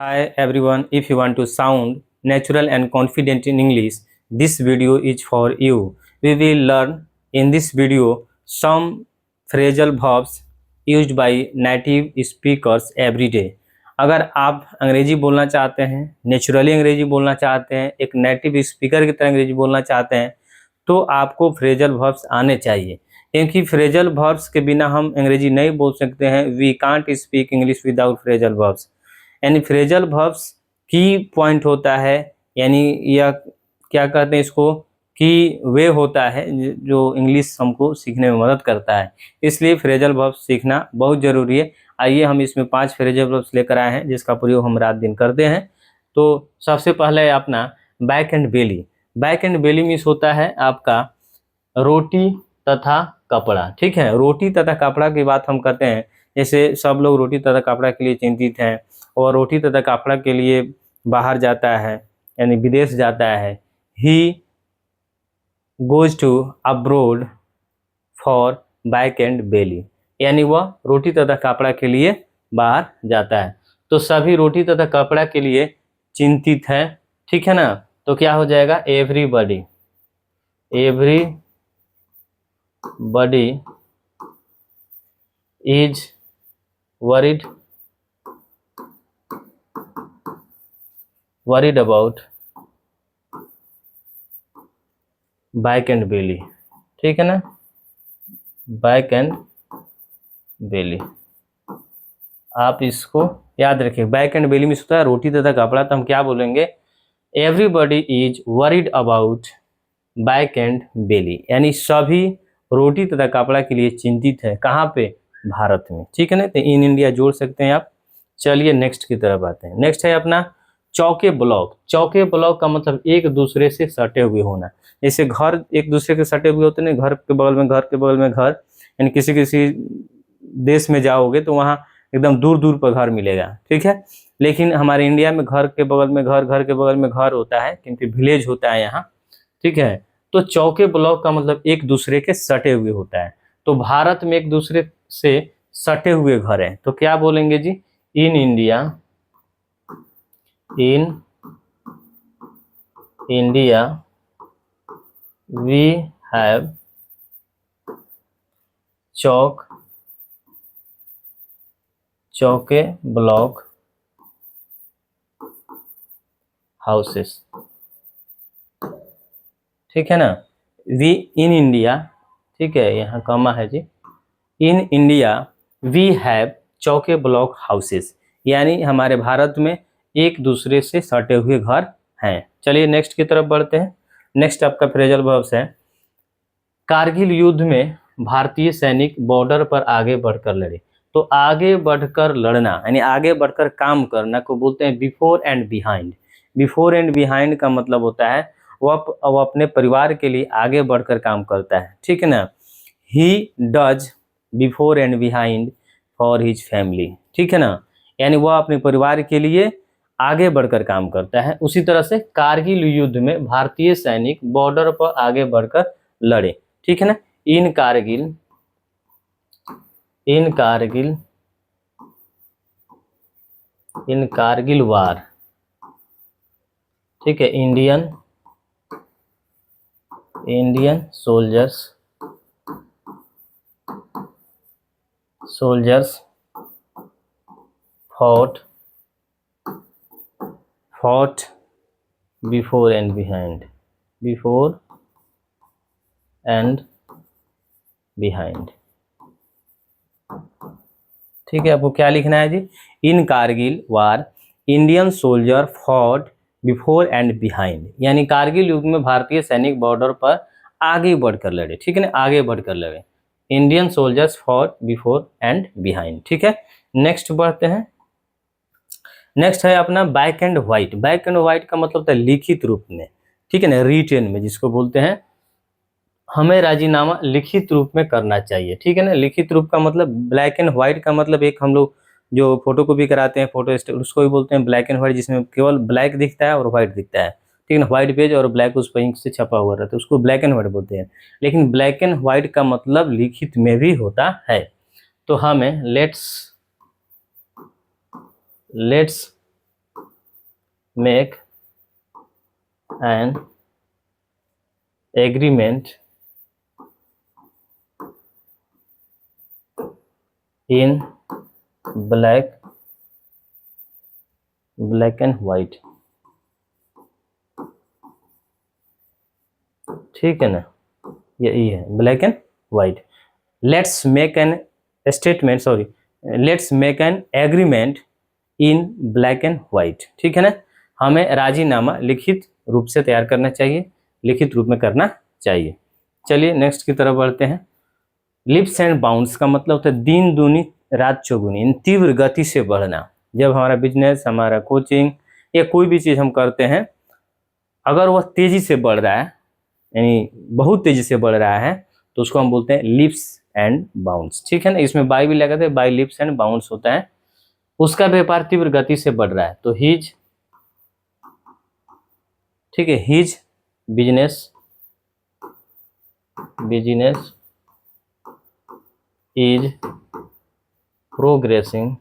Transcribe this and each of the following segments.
Hi everyone, if you want to sound natural and confident in English, this video is for you. We will learn in this video some phrasal verbs used by native speakers every day. अगर आप अंग्रेजी बोलना चाहते हैं, naturally अंग्रेजी बोलना चाहते हैं, एक नेटिव स्पीकर की तरह अंग्रेजी बोलना चाहते हैं, तो आपको फ्रेजल वर्ब्स आने चाहिए, क्योंकि फ्रेजल वर्ब्स के बिना हम अंग्रेजी नहीं बोल सकते हैं. We can't speak English without phrasal verbs. यानी फ्रेजल वर्ब्स की पॉइंट होता है, यानी या क्या कहते हैं इसको, की वे होता है जो इंग्लिश हमको सीखने में मदद करता है. इसलिए फ्रेजल वर्ब्स सीखना बहुत ज़रूरी है. आइए हम इसमें 5 फ्रेजल वर्ब्स लेकर आए हैं जिसका प्रयोग हम रात दिन करते हैं. तो सबसे पहले है अपना back and belly. Back and belly means होता है आपका रोटी तथा कपड़ा. ठीक है, रोटी तथा कपड़ा की बात हम करते हैं. जैसे सब लोग रोटी तथा कपड़ा के लिए चिंतित हैं और रोटी तथा कपड़ा के लिए बाहर जाता है, यानी विदेश जाता है. He goes to abroad for back and belly, यानी वह रोटी तथा कपड़ा के लिए बाहर जाता है. तो सभी रोटी तथा कपड़ा के लिए चिंतित है. ठीक है ना, तो क्या हो जाएगा, everybody. Everybody is worried about back and belly. ठीक है ना, बैक एंड बेली आप इसको याद रखिए. बैक एंड बेली में होता है रोटी तथा कपड़ा, तो हम क्या बोलेंगे, everybody is worried about back and belly, यानी सभी रोटी तथा कपड़ा के लिए चिंतित है. कहाँ पे, भारत में. ठीक है ना, तो इन इंडिया जोड़ सकते हैं आप. चलिए नेक्स्ट की तरफ आते हैं. नेक्स्ट है अपना चौके ब्लॉक. चौके ब्लॉक का मतलब एक दूसरे से सटे हुए होना. जैसे घर एक दूसरे के सटे हुए होते हैं, घर के बगल में घर के बगल में घर. यानी किसी किसी देश में जाओगे तो वहाँ एकदम दूर दूर पर घर मिलेगा. ठीक है, लेकिन हमारे इंडिया में घर के बगल में घर, घर के बगल में घर होता है, क्योंकि विलेज होता है यहाँ. ठीक है, तो चौके ब्लॉक का मतलब एक दूसरे के सटे हुए होता है. तो भारत में एक दूसरे से सटे हुए घर हैं, तो क्या बोलेंगे जी, इन इंडिया we have चौके ब्लॉक हाउसेस. ठीक है ना, वी इन इंडिया. ठीक है, यहाँ कमा है जी. इन इंडिया वी हैव चौके ब्लॉक हाउसेस, यानी हमारे भारत में एक दूसरे से सटे हुए घर हैं. चलिए नेक्स्ट की तरफ बढ़ते हैं. नेक्स्ट आपका फ्रेजल वर्ब्स है, कारगिल युद्ध में भारतीय सैनिक बॉर्डर पर आगे बढ़कर लड़े. तो आगे बढ़कर लड़ना यानी आगे बढ़कर काम करना को बोलते हैं before and behind. Before and behind का मतलब होता है वह अपने परिवार के लिए आगे बढ़कर काम करता है. ठीक है ना, he does before and behind for his family. ठीक है ना, यानी वह अपने परिवार के लिए आगे बढ़कर काम करता है. उसी तरह से कारगिल युद्ध में भारतीय सैनिक बॉर्डर पर आगे बढ़कर लड़े. ठीक है ना, इन कारगिल वार. ठीक है, Indian soldiers fought before and behind. ठीक है, आपको क्या लिखना है जी, in Kargil war Indian soldier fought before and behind, यानी कारगिल युद्ध में भारतीय सैनिक बॉर्डर पर आगे बढ़कर लड़े. ठीक है ना, आगे बढ़कर लड़े. Indian soldiers fought before and behind. ठीक है, नेक्स्ट बढ़ते हैं. नेक्स्ट है अपना black and white. Black and white का मतलब होता है लिखित रूप में. ठीक है ना, रिटेन में, जिसको बोलते हैं हमें राजीनामा लिखित रूप में करना चाहिए. ठीक है ना, लिखित रूप का मतलब ब्लैक एंड व्हाइट का मतलब एक हम लोग जो फोटो कॉपी कराते हैं फोटो स्टेट, उसको भी बोलते हैं ब्लैक एंड व्हाइट, जिसमें केवल ब्लैक दिखता है और व्हाइट दिखता है. ठीक है ना, व्हाइट पेज और ब्लैक उस पर इंक से छपा हुआ रहता है, उसको ब्लैक एंड व्हाइट बोलते हैं. लेकिन ब्लैक एंड व्हाइट का मतलब लिखित में भी होता है. तो हमें let's make an agreement in black and white। ठीक है ना, यही है black and white. Let's make an statement, sorry, let's make an agreement in black and white. ठीक है ना, हमें राजीनामा लिखित रूप से तैयार करना चाहिए, लिखित रूप में करना चाहिए। चलिए नेक्स्ट की तरफ बढ़ते हैं। लिप्स एंड बाउंड्स का मतलब होता है दिन दूनी रात चौगुनी, इन तीव्र गति से बढ़ना। जब हमारा बिजनेस, हमारा कोचिंग या कोई भी चीज़ हम करते हैं, अगर वह तेज़ी से बढ़ रहा है, यानी बहुत तेज़ी से बढ़ रहा है, तो उसको हम बोलते हैं लिप्स एंड बाउंड्स। ठीक है ना, इसमें बाय भी लगाते हैं, बाय लिप्स एंड बाउंड्स होता है। उसका व्यापार तीव्र गति से बढ़ रहा है तो हिज, ठीक है, हिज बिजनेस इज प्रोग्रेसिंग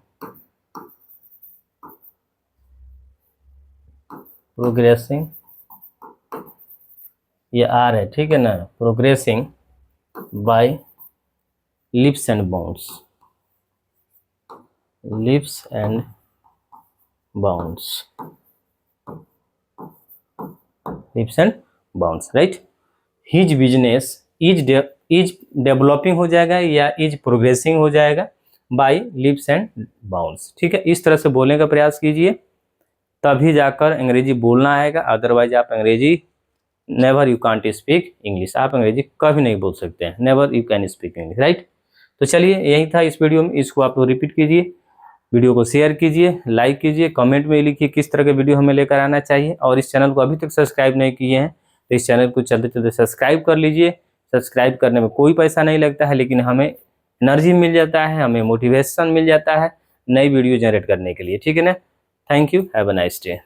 ये आर है, ठीक है ना, progressing by leaps and bounds, leaps and bounds, leaps and bounds, right. His business is developing हो जाएगा या इज प्रोग्रेसिंग हो जाएगा बाय लिप्स एंड बाउंड्स। ठीक है, इस तरह से बोलने का प्रयास कीजिए, तभी जाकर अंग्रेजी बोलना आएगा। अदरवाइज आप अंग्रेजी, never you can't speak English, आप अंग्रेजी कभी नहीं बोल सकते हैं, never you can speak English, right. तो चलिए यही था इस वीडियो में, इसको आप रिपीट कीजिए, वीडियो को शेयर कीजिए, लाइक कीजिए, कमेंट में लिखिए किस तरह के वीडियो हमें लेकर आना चाहिए। और इस चैनल को अभी तक सब्सक्राइब नहीं किए हैं तो इस चैनल को चलते चलते सब्सक्राइब कर लीजिए। सब्सक्राइब करने में कोई पैसा नहीं लगता है, लेकिन हमें एनर्जी मिल जाता है, हमें मोटिवेशन मिल जाता है नई वीडियो जनरेट करने के लिए। ठीक है ना, thank you, have a nice day.